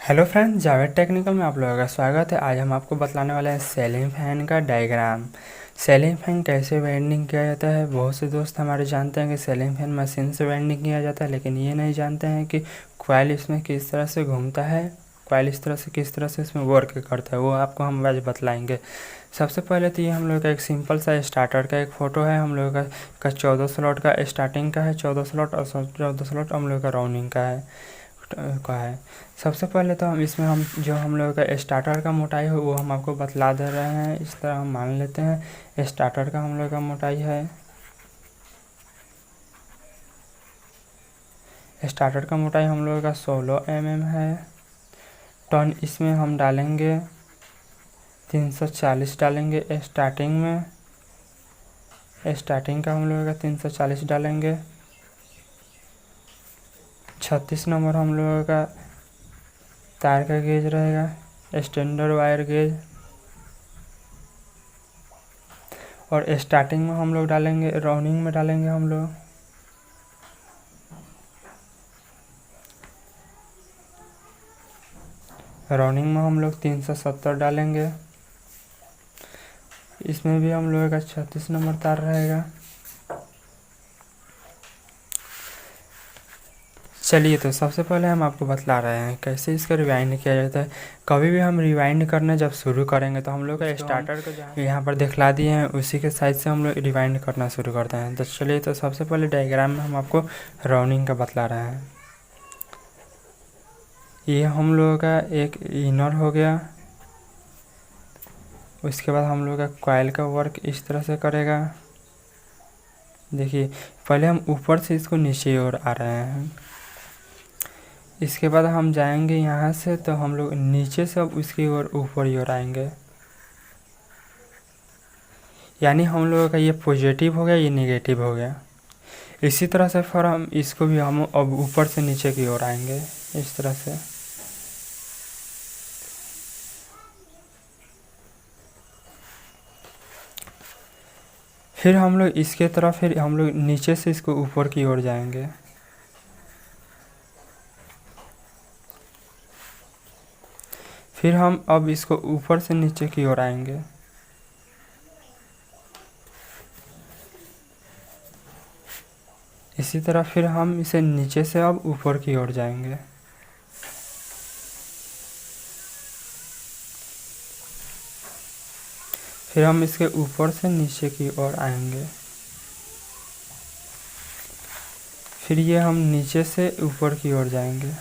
Hello friends, Javed technical में आप लोगों का स्वागत है। आज हम आपको बतलाने वाले हैं सीलिंग फैन का डायग्राम। सीलिंग फैन कैसे वेल्डिंग किया जाता है। बहुत से दोस्त हमारे जानते हैं कि सीलिंग फैन मशीन से वेल्डिंग किया जाता है, लेकिन ये नहीं जानते हैं कि कॉइल इसमें किस तरह से घूमता है, कॉइल इस तरह से किस तरह से इसमें वर्क करता है, वो आपको हम आज बतलाएंगे। सबसे पहले तो ये हम लोग का एक सिंपल सा स्टार्टर का एक फ़ोटो है। हम लोग का 14 स्लॉट का स्टार्टिंग का है, 14 स्लॉट, और 14 स्लॉट हम लोग का राउंडिंग का है। सबसे पहले तो हम लोग का स्टार्टर का मोटाई है वो हम आपको बतला दे रहे हैं। इस तरह हम मान लेते हैं स्टार्टर का हम लोग का मोटाई है, स्टार्टर का मोटाई हम लोग का 16 mm है। टर्न इसमें हम डालेंगे 340 डालेंगे स्टार्टिंग में, स्टार्टिंग का हम लोग का 340 डालेंगे। 36 नंबर हम लोगों का तार का गेज रहेगा, स्टैंडर्ड वायर गेज। और स्टार्टिंग में हम लोग डालेंगे, राउंडिंग में डालेंगे हम लोग राउंडिंग में हम लोग 370 डालेंगे। इसमें भी हम लोगों का 36 नंबर तार रहेगा। चलिए, तो सबसे पहले हम आपको बतला रहे हैं कैसे इसका रिवाइंड किया जाता है। कभी भी हम रिवाइंड करना जब शुरू करेंगे तो हम लोग का स्टार्टर को यहाँ पर दिखला दिए हैं, उसी के साइड से हम लोग रिवाइंड करना शुरू करते हैं। तो चलिए, तो सबसे पहले डायग्राम में हम आपको राउंडिंग का बतला रहे हैं। ये हम लोगों का एक इनर हो गया। उसके बाद हम लोग का कॉइल का वर्क इस तरह से करेगा। देखिए, पहले हम ऊपर से इसको नीचे की ओर आ रहे हैं। इसके बाद हम जाएंगे यहाँ से, तो हम लोग नीचे से अब उसकी ओर ऊपर की ओर आएंगे। यानी हम लोगों का ये पॉजिटिव हो गया, ये नेगेटिव हो गया। इसी तरह से फिर हम इसको भी हम अब ऊपर से नीचे की ओर आएंगे इस तरह से। फिर हम लोग इसके तरफ, फिर हम लोग नीचे से इसको ऊपर की ओर जाएंगे। फिर हम अब इसको ऊपर से नीचे की ओर आएंगे। इसी तरह फिर हम इसे नीचे से अब ऊपर की ओर जाएंगे। फिर हम इसके ऊपर से नीचे की ओर आएंगे। फिर ये हम नीचे से ऊपर की ओर जाएंगे।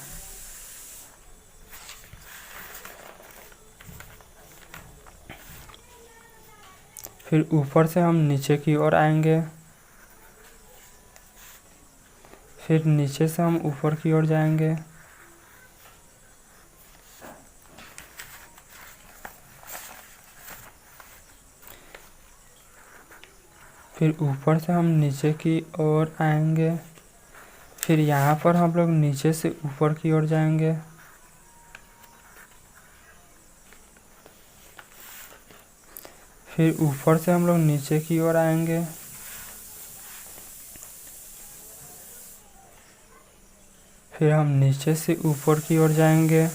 फिर ऊपर से हम नीचे की ओर आएंगे। फिर नीचे से हम ऊपर की ओर जाएंगे। फिर ऊपर से हम नीचे की ओर आएंगे। फिर यहाँ पर हम लोग नीचे से ऊपर की ओर जाएंगे। फिर ऊपर से हम लोग नीचे की ओर आएंगे। फिर हम नीचे से ऊपर की ओर जाएंगे।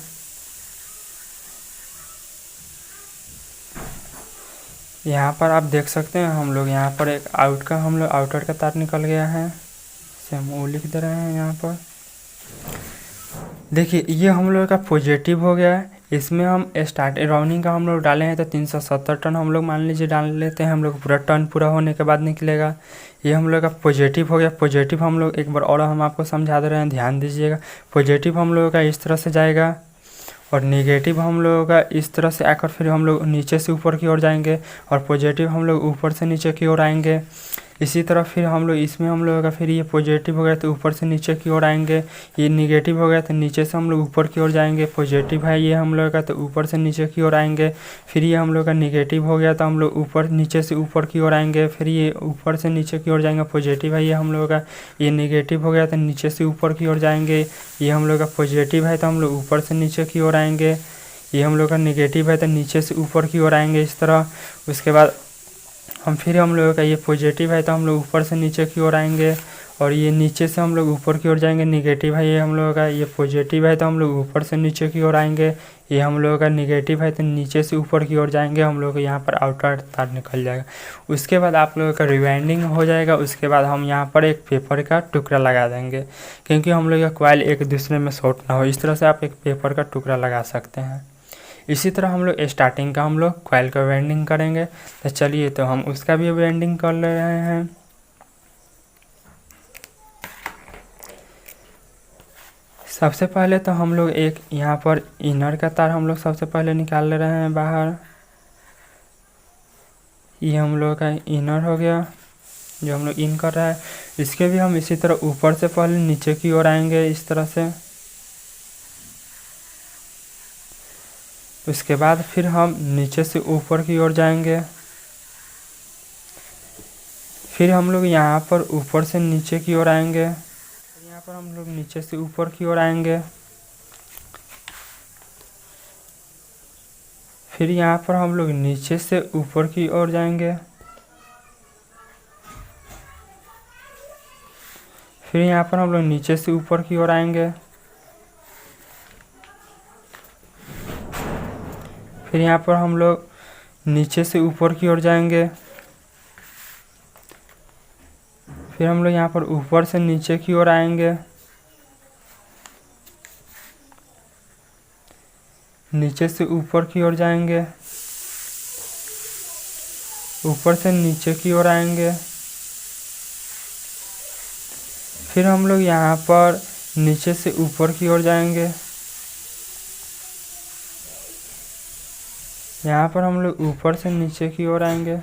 यहाँ पर आप देख सकते हैं हम लोग यहाँ पर एक आउटर का तार निकल गया है। इसे हम वो लिख दे रहे हैं यहाँ पर। देखिए, ये हम लोग का पॉजिटिव हो गया है। इसमें हम राउंडिंग का हम लोग डाले हैं तो 370 टन हम लोग मान लीजिए डाल लेते हैं। हम लोग पूरा टन पूरा होने के बाद निकलेगा। ये हम लोग का पॉजिटिव हो गया। पॉजिटिव हम लोग एक बार और हम आपको समझा दे रहे हैं, ध्यान दीजिएगा। पॉजिटिव हम लोगों का इस तरह से जाएगा और नेगेटिव हम लोगों का इस तरह से आकर फिर हम लोग नीचे से ऊपर की ओर जाएंगे और पॉजिटिव हम लोग ऊपर से नीचे की ओर आएंगे। इसी तरह फिर हम लोग इसमें हम लोगों का फिर ये पॉजिटिव हो गया तो ऊपर से नीचे की ओर आएंगे। ये नेगेटिव हो गया तो नीचे से हम लोग ऊपर की ओर जाएंगे। पॉजिटिव है ये हम लोग का तो ऊपर से नीचे की ओर आएंगे। फिर ये हम लोग का नेगेटिव हो गया तो हम लोग नीचे से ऊपर की ओर आएंगे। फिर ये ऊपर से नीचे की ओर जाएंगे। पॉजिटिव है ये हम लोग का, ये नेगेटिव हो गया तो नीचे से ऊपर की ओर जाएंगे। ये हम लोग का पॉजिटिव है तो हम लोग ऊपर से नीचे की ओर आएंगे। ये हम लोग का नेगेटिव है तो नीचे से ऊपर की ओर आएंगे इस तरह। उसके बाद हम लोगों का ये पॉजिटिव है तो हम लोग ऊपर से नीचे की ओर आएंगे और ये नीचे से हम लोग ऊपर की ओर जाएंगे, निगेटिव है ये हम लोगों का, ये पॉजिटिव है तो हम लोग ऊपर से नीचे की ओर आएंगे। ये हम लोगों का निगेटिव है तो नीचे से ऊपर की ओर जाएंगे, हम लोग यहाँ पर आउटर तार निकल जाएगा। उसके बाद आप लोगों का रिवाइंडिंग हो जाएगा। उसके बाद हम यहाँ पर एक पेपर का टुकड़ा लगा देंगे, क्योंकि हम लोग का कॉइल एक दूसरे में शॉर्ट ना हो। इस तरह से आप एक पेपर का टुकड़ा लगा सकते हैं। इसी तरह हम लोग स्टार्टिंग का हम लोग कॉइल का वेल्डिंग करेंगे। तो चलिए तो हम उसका भी वेल्डिंग कर ले रहे हैं। सबसे पहले तो हम लोग एक यहाँ पर इनर का तार हम लोग सबसे पहले निकाल ले रहे हैं बाहर। ये हम लोग का इनर हो गया जो हम लोग इन कर रहा है। इसके भी हम इसी तरह ऊपर से पहले नीचे की ओर आएंगे इस तरह से। उसके बाद फिर हम नीचे से ऊपर की ओर जाएंगे। फिर हम लोग यहाँ पर ऊपर से नीचे की ओर आएंगे। यहाँ पर हम लोग नीचे से ऊपर की ओर आएंगे। फिर यहाँ पर हम लोग नीचे से ऊपर की ओर जाएंगे। फिर यहाँ पर हम लोग नीचे से ऊपर की ओर आएंगे। फिर यहाँ पर हम लोग नीचे से ऊपर की ओर जाएंगे। फिर हम लोग यहाँ पर ऊपर से नीचे की ओर आएंगे। नीचे से ऊपर की ओर जाएंगे। ऊपर से नीचे की ओर आएंगे। फिर हम लोग यहाँ पर नीचे से ऊपर की ओर जाएंगे। यहाँ पर हम लोग ऊपर से नीचे की ओर आएंगे।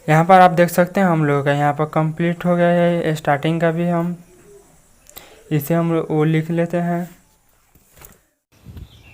यहाँ पर आप देख सकते हैं हम लोग का यहाँ पर कंप्लीट हो गया है। स्टार्टिंग का भी हम इसे हम लोग वो लिख लेते हैं।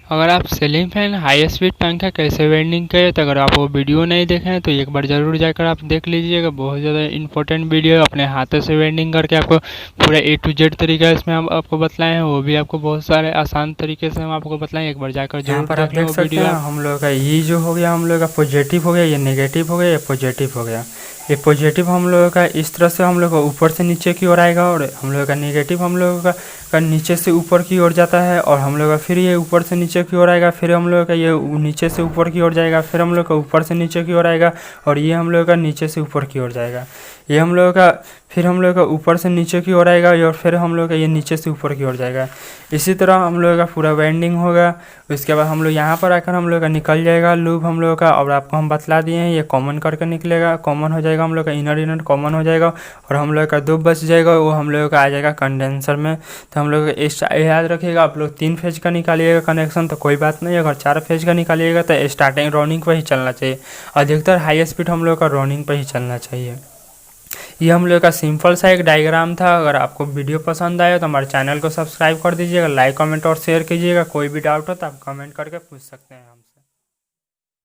अगर आप सीलिंग फैन हाई स्पीड पंखा कैसे वेल्डिंग करें, तो अगर आप वो वीडियो नहीं देखे हैं तो एक बार ज़रूर जाकर आप देख लीजिएगा। बहुत ज़्यादा इंपॉर्टेंट वीडियो है। अपने हाथों से वेल्डिंग करके आपको पूरा A to Z तरीका इसमें हम आपको बतलाए हैं, वो भी आपको बहुत सारे आसान तरीके से हम आपको बतलाएं। एक बार जाकर यहाँ जरूर पर आप देख सकते हैं हम लोग का ये जो हो गया हम लोग का पॉजिटिव हो गया, ये नेगेटिव हो गया, ये पॉजिटिव हो गया। ये पॉजिटिव हम लोगों का इस तरह से हम लोग का ऊपर से नीचे की ओर आएगा, और हम लोग का नेगेटिव हम लोगों का नीचे से ऊपर की ओर जाता है, और हम लोग का फिर ये ऊपर से नीचे की ओर आएगा। फिर हम लोग का ये नीचे से ऊपर की ओर जाएगा। फिर हम लोग का ऊपर से नीचे की ओर आएगा, और ये हम लोग का नीचे से ऊपर की ओर जाएगा। ये हम लोग का फिर हम लोग का ऊपर से नीचे की ओर आएगा, और फिर हम लोग का ये नीचे से ऊपर की ओर जाएगा। इसी तरह हम लोग का पूरा वेल्डिंग होगा। उसके बाद हम लोग यहाँ पर आकर हम लोग का निकल जाएगा लूप हम लोग का। और आपको हम बतला दिए हैं ये कॉमन करके निकलेगा, कॉमन हो जाएगा हम लोग का, इनर कॉमन हो जाएगा। और हम लोग का 2 बच जाएगा, वो हम लोग का आ जाएगा कंडेंसर में। तो हम लोग याद रखिएगा, आप लोग 3 फेज का निकालिएगा कनेक्शन तो कोई बात नहीं, अगर 4 फेज का निकालिएगा तो स्टार्टिंग रनिंग पर ही चलना चाहिए। अधिकतर हाई स्पीड हम लोग का रनिंग पर ही चलना चाहिए। ये हम लोग का सिंपल सा एक डायग्राम था। अगर आपको वीडियो पसंद आया तो हमारे चैनल को सब्सक्राइब कर दीजिएगा, लाइक कमेंट और शेयर कीजिएगा। कोई भी डाउट हो तो आप कमेंट करके पूछ सकते हैं हमसे।